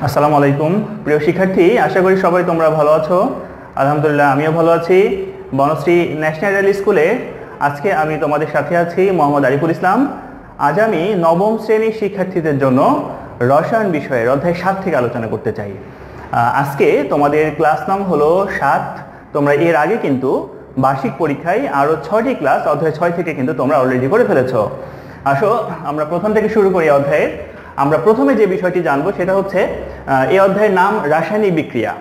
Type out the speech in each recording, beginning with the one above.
আসসালামু আলাইকুম প্রিয় শিক্ষার্থী, আশা করি সবাই তোমরা ভালো আছো। আলহামদুলিল্লাহ আমিও ভালো আছি। বনশ্রী ন্যাশনাল রেল স্কুলে আজকে আমি তোমাদের সাথে আছি মোহাম্মদ আরিফুল ইসলাম। আজ আমি নবম শ্রেণীর শিক্ষার্থীদের জন্য রসায়ন বিষয়ের অধ্যায় 7 থেকে আলোচনা করতে চাই। আজকে তোমাদের ক্লাস নাম হলো 7। তোমরা এর আগে কিন্তু বার্ষিক পরীক্ষায় আরও 6টি ক্লাস অধ্যায় 6 থেকে কিন্তু তোমরা অলরেডি করে ফেলেছো। আসো আমরা প্রথম থেকে শুরু করি অধ্যায়ের। আমরা প্রথমে যে বিষয়টি জানবো সেটা হচ্ছে এই অধ্যায়ের নাম রাসায়নিক বিক্রিয়া।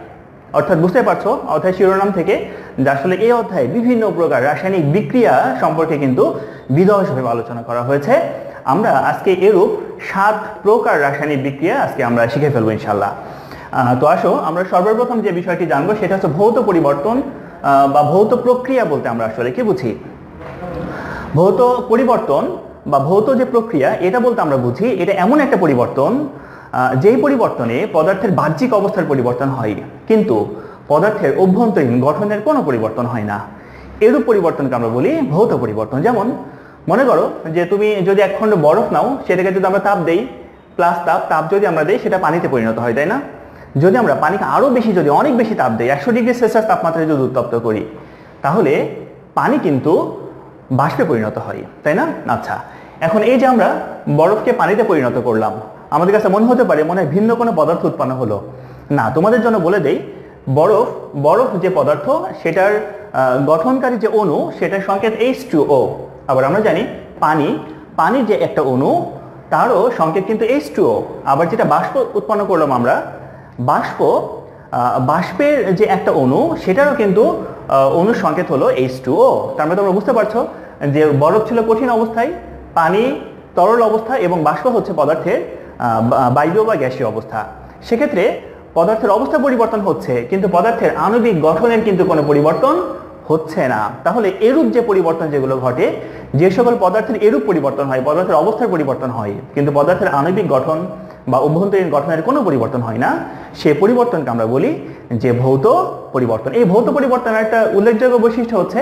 অর্থাৎ বুঝতে পারছো অধ্যায় শিরোনাম থেকে যে আসলে এই অধ্যায়ে বিভিন্ন প্রকার রাসায়নিক বিক্রিয়া সম্পর্কে কিন্তু বিশদভাবে আলোচনা করা হয়েছে। আমরা আজকে এরূপ 7 প্রকার রাসায়নিক বিক্রিয়া আজকে আমরা শিখে ফেলবো ইনশাল্লাহ। তো আসো আমরা সর্বপ্রথম যে বিষয়টি জানবো সেটা হচ্ছে ভৌত পরিবর্তন বা ভৌত প্রক্রিয়া বলতে আমরা আসলে কি বুঝি। ভৌত পরিবর্তন বা ভৌত যে প্রক্রিয়া এটা বলতে আমরা বুঝি এটা এমন একটা পরিবর্তন যেই পরিবর্তনে পদার্থের বাহ্যিক অবস্থার পরিবর্তন হয় কিন্তু পদার্থের অভ্যন্তরীণ গঠনের কোনো পরিবর্তন হয় না। এরূপ পরিবর্তনকে আমরা বলি ভৌত পরিবর্তন। যেমন মনে করো যে তুমি যদি এক খণ্ড বরফ নাও, সেটাকে যদি আমরা তাপ দেই প্লাস তাপ যদি আমরা দেই সেটা পানিতে পরিণত হয়, তাই না? যদি আমরা পানিকে আরো বেশি যদি অনেক বেশি তাপ দেই 100 ডিগ্রি সেলসিয়াস তাপমাত্রায় যদি উত্তপ্ত করি তাহলে পানি কিন্তু বাষ্পে পরিণত হয়, তাই না? আচ্ছা, এখন এই যে আমরা বরফকে পানিতে পরিণত করলাম, আমাদের কাছে মনে হতে পারে মনে হয় ভিন্ন কোনো পদার্থ উৎপন্ন হলো। না, তোমাদের জন্য বলে দেই বরফ যে পদার্থ সেটার গঠনকারী যে অণু সেটার সংকেত H2O। আবার আমরা জানি পানির যে একটা অণু তারও সংকেত কিন্তু H2O। আবার যেটা বাষ্প উৎপন্ন করলাম আমরা, বাষ্পের যে একটা অণু সেটারও কিন্তু অণুর সংকেত হলো H2O। তার মানে তোমরা বুঝতে পারছো যে বরফ ছিল কঠিন অবস্থায়, পানি তরল অবস্থা এবং বাষ্প হচ্ছে পদার্থের বায়বীয় বা গ্যাসীয় অবস্থা। সেক্ষেত্রে পদার্থের অবস্থা পরিবর্তন হচ্ছে কিন্তু পদার্থের আণবিক গঠনের কিন্তু কোনো পরিবর্তন হচ্ছে না। তাহলে এরূপ যে পরিবর্তন যেগুলো ঘটে, যে সকল পদার্থের এরূপ পরিবর্তন হয়, পদার্থের অবস্থার পরিবর্তন হয় কিন্তু পদার্থের আণবিক গঠন বা অভ্যন্তরীণ গঠনের কোনো পরিবর্তন হয় না, সে পরিবর্তনকে আমরা বলি যে ভৌত পরিবর্তন। এই ভৌত পরিবর্তনের একটা উল্লেখযোগ্য বৈশিষ্ট্য হচ্ছে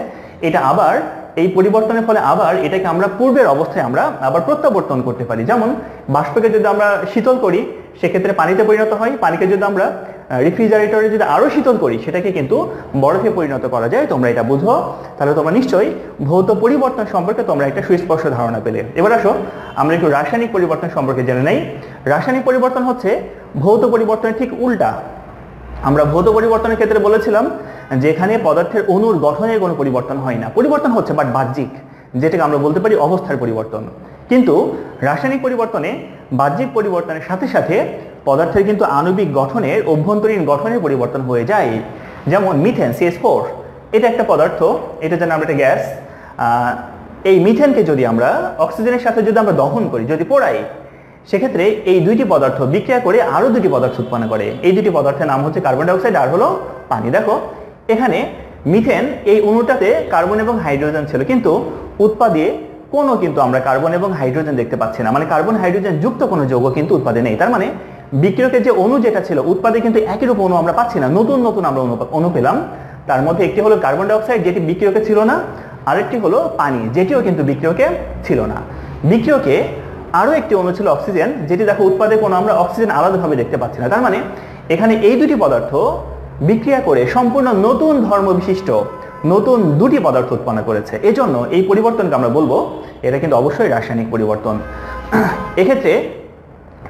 এটা আবার এই পরিবর্তনের ফলে আবার এটাকে আমরা পূর্বের অবস্থায় আমরা আবার প্রত্যাবর্তন করতে পারি। যেমন বাষ্পকে যদি আমরা শীতল করি সেক্ষেত্রে পানিতে পরিণত হয়, পানিকে যদি আমরা রেফ্রিজারেটরে যদি আরো শীতল করি সেটাকে কিন্তু বরফে পরিণত করা যায়। তোমরা এটা বুঝো, তাহলে তোমরা নিশ্চয়ই ভৌত পরিবর্তন সম্পর্কে তোমরা একটা সুস্পষ্ট ধারণা পেলে। এবার আসো আমরা একটু রাসায়নিক পরিবর্তন সম্পর্কে জেনে নেই। রাসায়নিক পরিবর্তন হচ্ছে ভৌত পরিবর্তনের ঠিক উল্টা। আমরা ভৌত পরিবর্তনের ক্ষেত্রে বলেছিলাম যে এখানে পদার্থের অণুর গঠনের কোনো পরিবর্তন হয় না, পরিবর্তন হচ্ছে বাট বাহ্যিক, যেটাকে আমরা বলতে পারি অবস্থার পরিবর্তন। কিন্তু রাসায়নিক পরিবর্তনে বাহ্যিক পরিবর্তনের সাথে সাথে পদার্থের কিন্তু আণবিক গঠনের অভ্যন্তরীণ গঠনের পরিবর্তন হয়ে যায়। যেমন মিথেন CH4 এটা একটা পদার্থ, এটা যেন আমরা একটা গ্যাস। এই মিথেনকে যদি আমরা অক্সিজেনের সাথে যদি আমরা দহন করি, যদি পোড়াই, সেক্ষেত্রে এই দুইটি পদার্থ বিক্রিয়া করে আরো দুটি পদার্থ উৎপন্ন করে। এই দুটি পদার্থের নাম হচ্ছে কার্বন ডাই অক্সাইড আর হলো পানি। দেখো এখানে মিথেন এই অণুটাতে কার্বন এবং হাইড্রোজেন ছিল কিন্তু উৎপাদে কোনো কিন্তু আমরা কার্বন এবং হাইড্রোজেন দেখতে পাচ্ছি না, মানে কার্বন হাইড্রোজেন যুক্ত কোনো যৌগ কিন্তু উৎপাদে নেই। তার মানে বিক্রিয়কের যে অণু যেটা ছিল উৎপাদে কিন্তু একই রূপ অণু আমরা পাচ্ছি না, নতুন নতুন আমরা অণু পেলাম। তার মধ্যে একটি হলো কার্বন ডাই অক্সাইড যেটি বিক্রিয়কে ছিল না, আরেকটি হলো পানি যেটিও কিন্তু বিক্রিয়কে ছিল না। বিক্রিয়কে আরো একটি অণু ছিল অক্সিজেন, যেটি দেখো উৎপাদে কোনো আমরা অক্সিজেন আলাদাভাবে দেখতে পাচ্ছি না। তার মানে এখানে এই দুটি পদার্থ বিক্রিয়া করে সম্পূর্ণ নতুন ধর্ম বিশিষ্ট নতুন দুটি পদার্থ উৎপন্ন করেছে। এজন্য এই পরিবর্তনকে আমরা বলবো এটা কিন্তু অবশ্যই রাসায়নিক পরিবর্তন। এক্ষেত্রে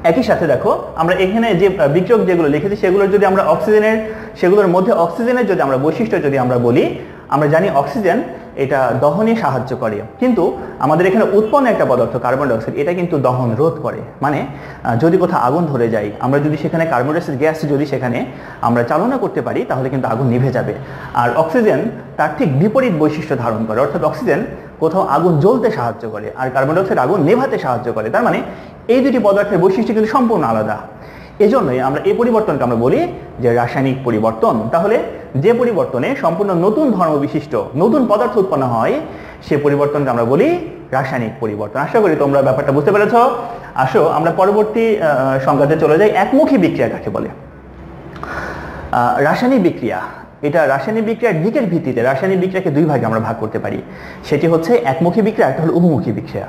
একই সাথে দেখো আমরা এখানে যে বিক্রিয়ক যেগুলো লিখেছি সেগুলোর মধ্যে অক্সিজেনের যদি আমরা বৈশিষ্ট্য যদি আমরা বলি, আমরা জানি অক্সিজেন এটা দহনে সাহায্য করে কিন্তু আমাদের এখানে উৎপন্ন একটা পদার্থ কার্বন ডাই অক্সাইড এটা কিন্তু দহন রোধ করে। মানে যদি কোথাও আগুন ধরে যায়, আমরা যদি সেখানে কার্বন ডাই অক্সাইড গ্যাস যদি সেখানে আমরা চালনা করতে পারি তাহলে কিন্তু আগুন নিভে যাবে। আর অক্সিজেন তার ঠিক বিপরীত বৈশিষ্ট্য ধারণ করে, অর্থাৎ অক্সিজেন কোথাও আগুন জ্বলতে সাহায্য করে আর কার্বন ডাই অক্সাইড আগুন নেভাতে সাহায্য করে। তার মানে এই দুটি পদার্থের বৈশিষ্ট্য কিন্তু সম্পূর্ণ আলাদা। এজন্যই আমরা এই পরিবর্তনকে আমরা বলি যে রাসায়নিক পরিবর্তন। তাহলে যে পরিবর্তনে সম্পূর্ণ নতুন ধর্ম বিশিষ্ট নতুন পদার্থ উৎপন্ন হয় সে পরিবর্তনকে আমরা বলি রাসায়নিক পরিবর্তন। আশা করি তোমরা ব্যাপারটা বুঝতে পেরেছ। আসো আমরা পরবর্তী সংজ্ঞাতে চলে যাই। একমুখী বিক্রিয়া কাকে বলে? রাসায়নিক বিক্রিয়া, এটা রাসায়নিক বিক্রিয়ার দিকের ভিত্তিতে রাসায়নিক বিক্রিয়াকে দুই ভাগে আমরা ভাগ করতে পারি। সেটি হচ্ছে একমুখী বিক্রিয়া, একটা হলো উভমুখী বিক্রিয়া।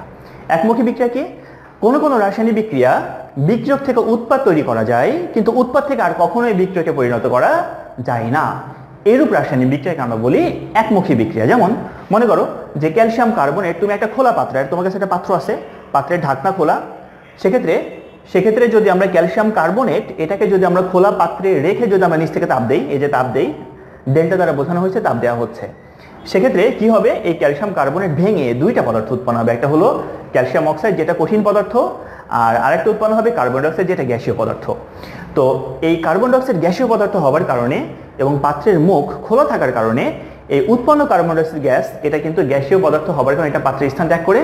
একমুখী বিক্রিয়া কি? কোনো কোনো রাসায়নিক বিক্রিয়া বিক্রিয়ক থেকে উৎপাদ তৈরি করা যায়, কিন্তু উৎপাদ থেকে আর কখনোই বিক্রিয়কে পরিণত করা যায় না। এরূপ রাসায়নিক বিক্রিয়াকে আমরা বলি একমুখী বিক্রিয়া। যেমন মনে করো যে ক্যালসিয়াম কার্বনেট, তুমি একটা খোলা পাত্র, আর তোমার কাছে একটা পাত্র আছে, পাত্রের ঢাকনা খোলা, সেক্ষেত্রে যদি আমরা ক্যালসিয়াম কার্বনেট এটাকে যদি আমরা খোলা পাত্রে রেখে যদি আমরা নিচ থেকে তাপ দেই, এই যে তাপ দেই, ডেল্টা দ্বারা বোঝানো হয়েছে তাপ দেওয়া হচ্ছে, সেক্ষেত্রে কি হবে, এই ক্যালসিয়াম কার্বনেট ভেঙে দুইটা পদার্থ উৎপন্ন হবে। একটা হলো ক্যালসিয়াম অক্সাইড যেটা কঠিন পদার্থ, আর আরেকটা উৎপন্ন হবে কার্বন ডাইঅক্সাইড যেটা গ্যাসীয় পদার্থ। তো এই কার্বন ডাইঅক্সাইড গ্যাসীয় পদার্থ হওয়ার কারণে এবং পাত্রের মুখ খোলা থাকার কারণে এই উৎপন্ন কার্বন ডাইঅক্সাইড গ্যাস এটা কিন্তু গ্যাসীয় পদার্থ হওয়ার কারণে এটা পাত্রের স্থান ত্যাগ করে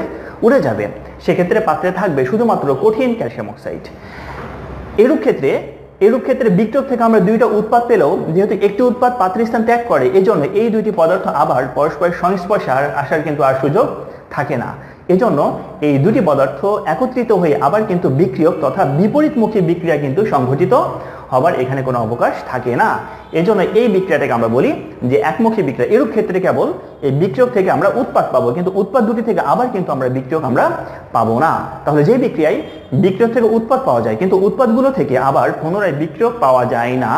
উড়ে যাবে। সেক্ষেত্রে পাত্রে থাকবে শুধুমাত্র কঠিন ক্যালসিয়াম অক্সাইড। এরূপ ক্ষেত্রে বিক্রিয়ক থেকে আমরা দুইটা উৎপাদ পেলেও যেহেতু একটি উৎপাদ পাত্রের স্থান ত্যাগ করে, এজন্য এই দুইটি পদার্থ আবার পরস্পরের সংস্পর্শে আসার কিন্তু আর সুযোগ থাকে না। এজন্য এই দুটি পদার্থ একত্রিত হয়ে আবার কিন্তু বিক্রিয়ক তথা বিপরীতমুখী বিক্রিয়া কিন্তু সংঘটিত হবার এখানে কোনো অবকাশ থাকে না। এজন্য এই বিক্রিয়াটাকে আমরা বলি যে একমুখী বিক্রিয়া। এরূপ ক্ষেত্রে কেবল এই বিক্রিয়ক থেকে আমরা উৎপাদ পাবো, কিন্তু উৎপাদ দুটি থেকে আবার কিন্তু আমরা বিক্রিয়ক আমরা পাবো না। তাহলে যে বিক্রিয়ায় বিক্রিয়ক থেকে উৎপাদ পাওয়া যায় কিন্তু উৎপাদগুলো থেকে আবার পুনরায় বিক্রিয়ক পাওয়া যায় না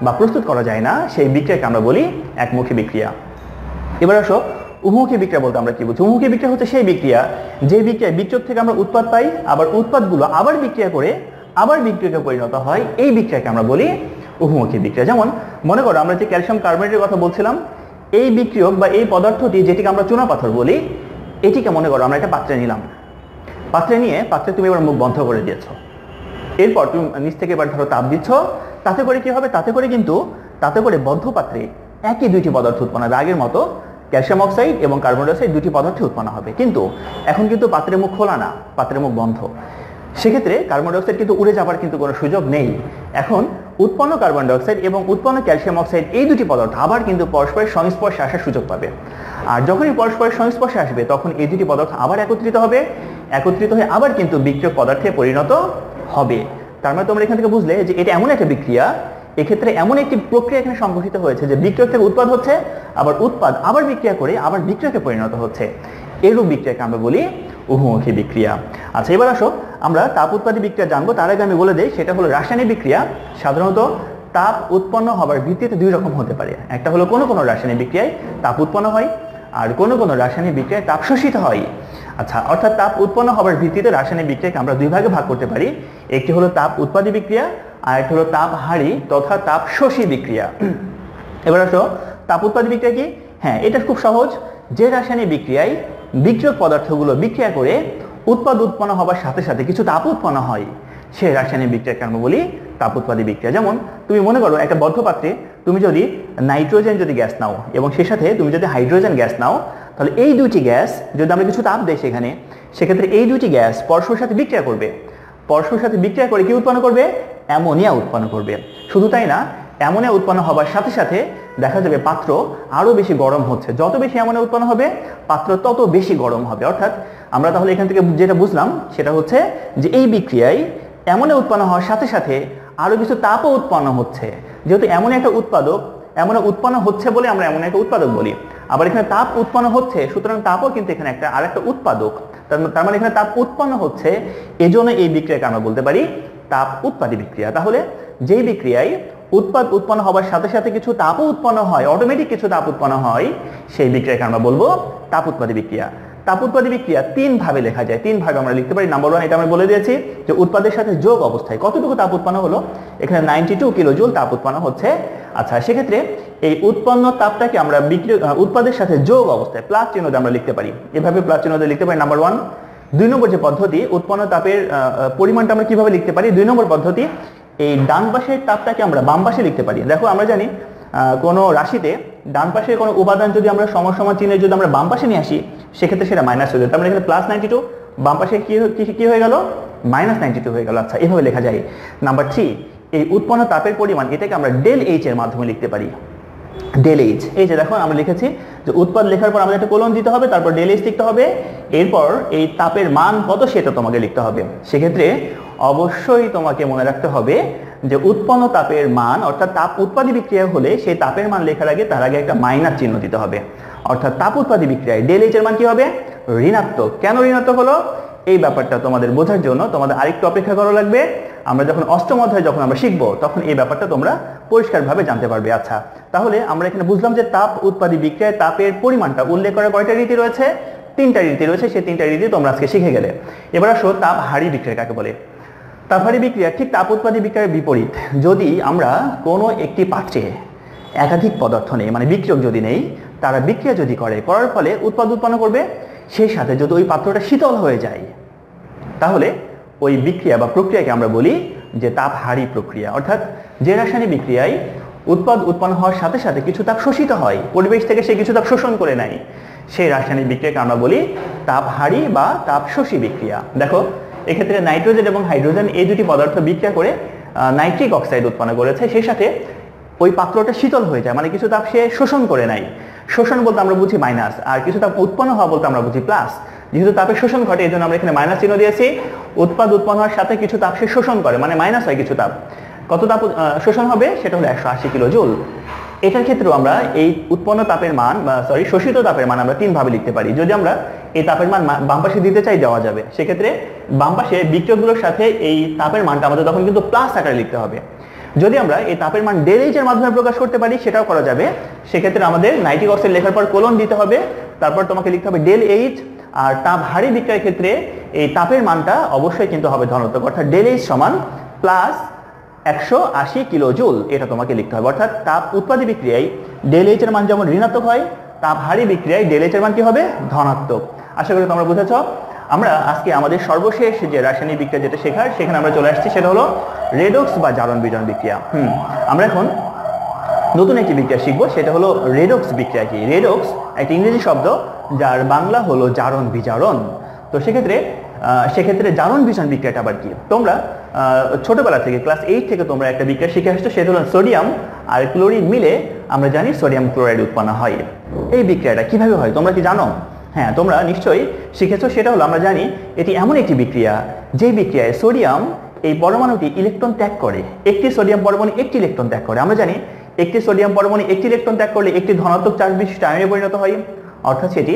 বা প্রস্তুত করা যায় না, সেই বিক্রিয়াকে আমরা বলি একমুখী বিক্রিয়া। এবার আসো উভমুখী বিক্রিয়া বলতে আমরা কি বুঝি? উভমুখী বিক্রিয়া হচ্ছে সেই বিক্রিয়া যে বিক্রিয়ায় বিক্রিয়ক থেকে আমরা উৎপাদ পাই, আবার উৎপাদগুলো আবার বিক্রিয়া করে আবার বিক্রিয়কে পরিণত হয়, এই বিক্রিয়াকে আমরা বলি উভমুখী বিক্রিয়া। যেমন মনে করো আমরা যে ক্যালসিয়াম কার্বনেটের কথা বলছিলাম, এই বিক্রিয়ক বা এই পদার্থটি যেটিকে আমরা চুনা পাথর বলি, এটিকে মনে করো আমরা একটা পাত্রে নিলাম, পাত্রে নিয়ে পাত্রে তুমি এবার মুখ বন্ধ করে দিয়েছ, এরপর তুমি নিচ থেকে এবার ধরো তাপ দিচ্ছ, তাতে করে কি হবে, তাতে করে বদ্ধ পাত্রে একই দুইটি পদার্থ উৎপন্ন হবে। আগের মতো ক্যালসিয়াম অক্সাইড এবং কার্বন ডাইঅক্সাইড দুটি পদার্থ উৎপন্ন হবে, কিন্তু এখন কিন্তু পাত্রের মুখ খোলা না, পাত্রের মুখ বন্ধ। সেক্ষেত্রে কার্বন ডাইঅক্সাইড কিন্তু উড়ে যাবার কিন্তু কোনো সুযোগ নেই। এখন উৎপন্ন কার্বন ডাইঅক্সাইড এবং উৎপন্ন ক্যালসিয়াম অক্সাইড এই দুটি পদার্থ আবার কিন্তু পরস্পরের সংস্পর্শে আসার সুযোগ পাবে। আর যখনই পরস্পরের সংস্পর্শে আসবে তখন এই দুটি পদার্থ আবার একত্রিত হয়ে আবার কিন্তু বিক্রিয়ক পদার্থে পরিণত হবে। তার মানে তোমরা এখান থেকে বুঝলে যে এটা এমন একটা বিক্রিয়া, এক্ষেত্রে এমন একটি প্রক্রিয়া এখানে সংঘটিত হয়েছে যে বিক্রিয়ক থেকে উৎপাদ হচ্ছে, আবার উৎপাদ আবার বিক্রিয়া করে আবার বিক্রিয়কে পরিণত হচ্ছে। এরূপ বিক্রিয়াকে আমরা বলি উভমুখী বিক্রিয়া। আচ্ছা, এবার আসো আমরা তাপ উৎপাদী বিক্রিয়া জানবো। তার আগে আমি বলে দিই সেটা হলো রাসায়নিক বিক্রিয়া। সাধারণত তাপ উৎপন্ন হবার ভিত্তিতে দুই রকম হতে পারে। একটা হলো কোনো কোনো রাসায়নিক বিক্রিয়ায় তাপ উৎপন্ন হয়, আর কোনো কোনো রাসায়নিক বিক্রিয়ায় তাপ শোষিত হয়। আচ্ছা, অর্থাৎ তাপ উৎপন্ন হবার ভিত্তিতে রাসায়নিক বিক্রিয়াকে আমরা দুই ভাগে ভাগ করতে পারি। একটি হলো তাপ উৎপাদী বিক্রিয়া, আর একটি হলো তাপ হারি তথা তাপ শোষী বিক্রিয়া। এবার আসো তাপ উৎপাদী বিক্রিয়া কি? হ্যাঁ, এটা খুব সহজ। যে রাসায়নিক বিক্রিয়ায় বিক্রিয়ক পদার্থগুলো বিক্রিয়া করে উৎপাদ উৎপন্ন হবার সাথে সাথে কিছু তাপ উৎপন্ন হয়, সেই রাসায়নিক বিক্রিয়াকে আমরা বলি তাপ উৎপাদী বিক্রিয়া। যেমন তুমি মনে করো একটা বদ্ধ পাত্রে তুমি যদি নাইট্রোজেন যদি গ্যাস নাও এবং সেই সাথে তুমি যদি হাইড্রোজেন গ্যাস নাও, তাহলে এই দুইটি গ্যাস যদি আমরা কিছু তাপ দেই সেক্ষেত্রে এই দুইটি গ্যাস পরস্পরের সাথে বিক্রিয়া করবে। পরস্পরের সাথে বিক্রিয়া করে কি উৎপন্ন করবে? অ্যামোনিয়া উৎপন্ন করবে। শুধু তাই না, অ্যামোনিয়া উৎপন্ন হবার সাথে সাথে দেখা যাবে পাত্র আরো বেশি গরম হচ্ছে। যত বেশি অ্যামোনিয়া উৎপন্ন হবে পাত্র তত বেশি গরম হবে। অর্থাৎ আমরা তাহলে এখান থেকে যেটা বুঝলাম সেটা হচ্ছে যে এই বিক্রিয়ায় অ্যামোনিয়া উৎপন্ন হওয়ার সাথে সাথে আরো কিছু তাপও উৎপন্ন হচ্ছে। যেহেতু অ্যামোনিয়া একটা উৎপাদক, অ্যামোনিয়া উৎপন্ন হচ্ছে বলে আমরা অ্যামোনিয়াকে উৎপাদক বলি। আবার এখানে তাপ উৎপন্ন হচ্ছে, সুতরাং তাপও কিন্তু এখানে আরেকটা উৎপাদক। তার মানে এখানে তাপ উৎপন্ন হচ্ছে, এজন্য এই বিক্রিয়াকে আমরা বলতে পারি তাপ উৎপাদী বিক্রিয়া। তাহলে যেই বিক্রিয়ায় উৎপাদ উৎপন্ন হবার সাথে সাথে কিছু তাপও উৎপন্ন হয়, অটোমেটিক কিছু তাপ উৎপন্ন হয়, সেই বিক্রিয়াকে আমরা বলবো তাপ উৎপাদী বিক্রিয়া। তাপ উৎপাদী বিক্রিয়া তিন ভাবে লেখা যায়, তিন ভাবে আমরা লিখতে পারি। নাম্বার 1, এটা আমি বলে দিয়েছি যে উৎপাদের সাথে যোগ অবস্থায় কতটুকু তাপ উৎপন্ন হলো, এখানে 92 কিলো জুল তাপ উৎপন্ন হচ্ছে। আচ্ছা, সেক্ষেত্রে এই উৎপন্ন তাপটাকে আমরা উৎপাদের সাথে যোগ অবস্থায় প্লাস চিহ্ন দিয়ে আমরা লিখতে পারি। এভাবে প্লাস চিহ্ন দিয়ে লিখতে পারি নাম্বার 1। 2 নম্বর যে পদ্ধতি, উৎপন্ন তাপের পরিমাণটা আমরা কিভাবে লিখতে পারি? 2 নম্বর পদ্ধতি, এই ডান পাশের তাপটাকে আমরা বাম পাশে লিখতে পারি। দেখো আমরা জানি কোনো রাশিতে ডান পাশের কোনো উপাদান যদি আমরা সমান চিহ্নে যদি আমরা বাম পাশে নিয়ে আসি সেক্ষেত্রে সেটা মাইনাস হয়ে যায়। তার মানে এখানে +92, বাম পাশে কি হয়ে গেল? -92 হয়ে গেল। আচ্ছা, এভাবে লেখা যায়। নাম্বার 3, এই উৎপন্ন তাপের পরিমাণ এটাকে আমরা ডেল এইচ এর মাধ্যমে লিখতে পারি। ডেল এইচ, এই যে দেখো আমরা লিখেছি যে উৎপাদ লেখার পর আমাদের একটা কোলন দিতে হবে, তারপর ডেল এইচ লিখতে হবে, এরপর এই তাপের মান কত সেটা তোমাকে লিখতে হবে। সেক্ষেত্রে অবশ্যই তোমাকে মনে রাখতে হবে যে উৎপন্ন তাপের মান অর্থাৎ তাপ উৎপাদী বিক্রিয়া হলে সেই তাপের মান লেখার আগে তার আগে একটা মাইনাস চিহ্ন দিতে হবে। অর্থাৎ তাপ উৎপাদী বিক্রিয়ায় ডেল এইচ এর মান কি হবে? ঋণাত্মক। কেন ঋণাত্মক হলো? এই ব্যাপারটা তোমাদের বোঝার জন্য তোমাদের আরেকটু অপেক্ষা করা লাগবে। আমরা যখন অষ্টম অধ্যায় যখন আমরা শিখবো তখন এই ব্যাপারটা তোমরা পরিষ্কারভাবে জানতে পারবে। আচ্ছা, তাহলে আমরা এখানে বুঝলাম যে তাপ উৎপাদী বিক্রিয়ায় তাপের পরিমাণটা উল্লেখ করার কয়টা রীতি রয়েছে? 3টা রীতি রয়েছে। সেই 3টা রীতি তোমরা আজকে শিখে গেলে। এবার আসো তাপ হারি বিক্রিয়া কাকে বলে। তাপ হারি বিক্রিয়া ঠিক তাপ উৎপাদী বিক্রিয়ার বিপরীত। যদি আমরা কোনো একটি পাত্রে একাধিক পদার্থ নেই, মানে বিক্রিয়ক যদি নেই, তারা বিক্রিয়া যদি করার ফলে উৎপাদ উৎপন্ন করবে, সেই সাথে যদি ওই পাত্রটা শীতল হয়ে যায়, তাহলে ওই বিক্রিয়া বা প্রক্রিয়াকে আমরা বলি যে তাপ হারি প্রক্রিয়া। অর্থাৎ যে রাসায়নিক বিক্রিয়ায় উৎপাদ উৎপন্ন হওয়ার সাথে সাথে কিছু তাপ শোষিত হয়, পরিবেশ থেকে সে কিছু তাপ শোষণ করে নেয়, সেই রাসায়নিক বিক্রিয়াকে আমরা বলি তাপ হারি বা তাপ শোষী বিক্রিয়া। দেখো, এক্ষেত্রে নাইট্রোজেন এবং হাইড্রোজেন এই দুটি পদার্থ বিক্রিয়া করে নাইট্রিক অক্সাইড উৎপন্ন করেছে, সেই সাথে ওই পাত্রটা শীতল হয়ে যায়, মানে কিছু তাপ সে শোষণ করে নেয়। শোষণ বলতে আমরা বুঝি মাইনাস, আর কিছু তাপ উৎপন্ন হওয়া বলতে আমরা বুঝি প্লাস। যেহেতু তাপের শোষণ ঘটে এই জন্য আমরা এখানে মাইনাস চিহ্ন দিয়েছি। উৎপাদ উৎপন্ন হওয়ার সাথে কিছু তাপ সে শোষণ করে, মানে মাইনাস হয় কিছু তাপ। কত তাপ শোষণ হবে? সেটা হলো 180 কিলো জুল। এটার ক্ষেত্রেও আমরা এই উৎপন্ন তাপের মান বা শোষিত তাপের মান আমরা 3 ভাবে লিখতে পারি। যদি আমরা এই তাপের মান বাম পাশে দিতে চাই, দেওয়া যাবে। সেক্ষেত্রে বাম পাশে বিক্রিয়কগুলোর সাথে এই তাপের মানটা আমাদের তখন কিন্তু প্লাস আকারে লিখতে হবে। যদি আমরা এই তাপের মান ডেল এইচ এর মাধ্যমে প্রকাশ করতে পারি, সেটাও করা যাবে। সেক্ষেত্রে আমাদের নাইট্রিক অক্সাইড লেখার পর কোলন দিতে হবে, তারপর তোমাকে লিখতে হবে ডেল এইচ। আর তাপ হারি বিক্রিয়ার ক্ষেত্রে এই তাপের মানটা অবশ্যই কিন্তু হবে ধনাত্মক, অর্থাৎ ডেল এইচ সমান প্লাস 180 কিলো জুল, এটা তোমাকে লিখতে হবে। অর্থাৎ তাপ উৎপাদী বিক্রিয়ায় ডেল এইচ এর মান যেমন ঋণাত্মক হয়, তাপ হারি বিক্রিয়ায় ডেল এইচ এর মান কি হবে? ধনাত্মক। আশা করি তোমরা বুঝেছ। আমরা আজকে আমাদের সর্বশেষ যে রাসায়নিক বিক্রিয়া যেটা শেখার, সেখানে আমরা চলে আসছি, সেটা হলো রেডক্স বা জারণ বিজারণ বিক্রিয়া। আমরা এখন নতুন একটি বিক্রিয়া শিখবো, সেটা হলো রেডক্স বিক্রিয়া। কি রেডক্স? একটা ইংরেজি শব্দ যার বাংলা হলো জারণ বিজারণ। তো সেক্ষেত্রে জারণ বিজারণ বিক্রিয়াটা আবার কি? তোমরা ছোটবেলা থেকে ক্লাস 8 থেকে তোমরা একটা বিক্রিয়া শিখে আসছো, সেটা হলো সোডিয়াম আর ক্লোরিন মিলে আমরা জানি সোডিয়াম ক্লোরাইড উৎপন্ন হয়। এই বিক্রিয়াটা কিভাবে হয় তোমরা কি জানো? হ্যাঁ, তোমরা নিশ্চয়ই শিখেছো। সেটা হলো আমরা জানি এটি এমন একটি বিক্রিয়া যে বিক্রিয়ায় সোডিয়াম এই পরমাণুটি ইলেকট্রন ত্যাগ করে। একটি সোডিয়াম পরমাণু একটি ইলেকট্রন ত্যাগ করে। আমরা জানি একটি সোডিয়াম পরমাণু একটি ইলেকট্রন ত্যাগ করলে একটি ধনাত্মক চার্জ বিশিষ্ট আয়নে পরিণত হয়, অর্থাৎ সেটি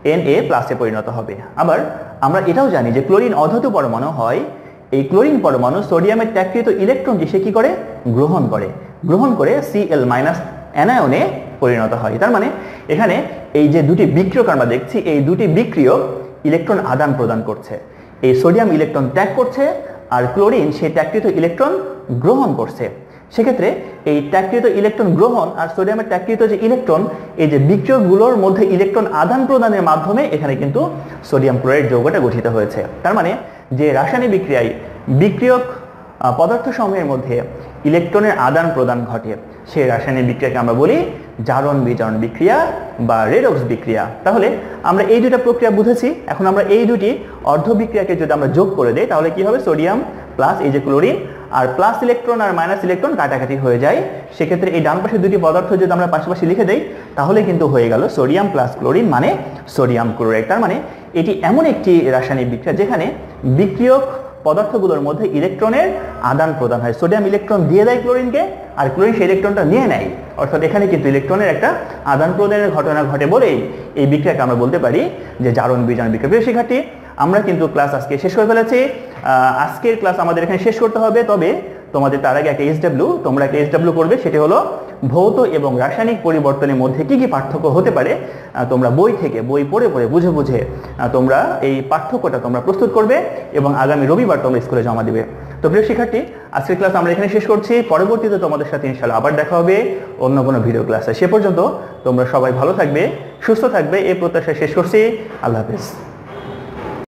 Na+ এ পরিণত হবে। আবার আমরা এটাও জানি যে ক্লোরিন অধাতু পরমাণু হয়। এই ক্লোরিন পরমাণু সোডিয়ামের ত্যাগকৃত ইলেকট্রনটি সে কি করে? গ্রহণ করে Cl- অ্যানায়নে পরিণত হয়। তার মানে এখানে এই যে দুটি বিক্রিয়ক আমরা দেখছি, এই দুটি বিক্রিয়ক ইলেকট্রন আদান প্রদান করছে। এই সোডিয়াম ইলেকট্রন ত্যাগ করছে আর ক্লোরিন সেই ত্যাগকৃত ইলেকট্রন গ্রহণ করছে। সেক্ষেত্রে এই ত্যাগকৃত ইলেকট্রন গ্রহণ আর সোডিয়ামের ত্যাগকৃত যে ইলেকট্রন, এই যে বিক্রিয়কগুলোর মধ্যে ইলেকট্রন আদান প্রদানের মাধ্যমে এখানে কিন্তু সোডিয়াম ক্লোরাইড যৌগটা গঠিত হয়েছে। তার মানে যে রাসায়নিক বিক্রিয়ায় বিক্রিয়ক পদার্থ সমূহের মধ্যে ইলেকট্রনের আদান প্রদান ঘটে, সেই রাসায়নিক বিক্রিয়াকে আমরা বলি জারণ বিজারণ বিক্রিয়া বা রেডক্স বিক্রিয়া। তাহলে আমরা এই দুটো প্রক্রিয়া বুঝেছি। এখন আমরা এই দুটি অর্ধ বিক্রিয়াকে যদি আমরা যোগ করে দেই, তাহলে কি হবে? সোডিয়াম প্লাস এই যে ক্লোরিন, আর প্লাস ইলেকট্রন আর মাইনাস ইলেকট্রন কাটাকাটি হয়ে যায়। সেক্ষেত্রে এই ডান পাশে দুটি পদার্থ যদি আমরা পাশাপাশি লিখে দেই, তাহলে কিন্তু হয়ে গেল সোডিয়াম প্লাস ক্লোরিন মানে সোডিয়াম ক্লোরাইড। তার মানে এটি এমন একটি রাসায়নিক বিক্রিয়া যেখানে বিক্রিয়ক পদার্থগুলোর মধ্যে ইলেকট্রনের আদান প্রদান হয়। সোডিয়াম ইলেকট্রন দিয়ে দেয় ক্লোরিনকে, আর ক্লোরিন সেই ইলেকট্রনটা নিয়ে নেয়। অর্থাৎ এখানে কিন্তু ইলেকট্রনের একটা আদান প্রদানের ঘটনা ঘটে বলেই এই বিক্রিয়াকে আমরা বলতে পারি যে জারণ বিজারণ বিক্রিয়া। প্রিয় শিক্ষার্থী, আমরা কিন্তু ক্লাস আজকে শেষ করে ফেলেছি। আজকের ক্লাস আমাদের এখানে শেষ করতে হবে, তবে তোমাদের তার আগে একটা তোমরা একটা SW করবে। সেটি হলো ভৌত এবং রাসায়নিক পরিবর্তনের মধ্যে কি কি পার্থক্য হতে পারে। তোমরা বই পড়ে বুঝে তোমরা এই পার্থক্যটা তোমরা প্রস্তুত করবে এবং আগামী রবিবার তোমরা স্কুলে জমা দিবে। তো প্রিয় শিক্ষার্থী, আজকের ক্লাস আমরা এখানে শেষ করছি। পরবর্তীতে তোমাদের সাথে ইনশাআল্লাহ আবার দেখা হবে অন্য কোনো ভিডিও ক্লাসে। সে পর্যন্ত তোমরা সবাই ভালো থাকবে, সুস্থ থাকবে, এই প্রত্যাশা শেষ করছি। আল্লাহ হাফেজ।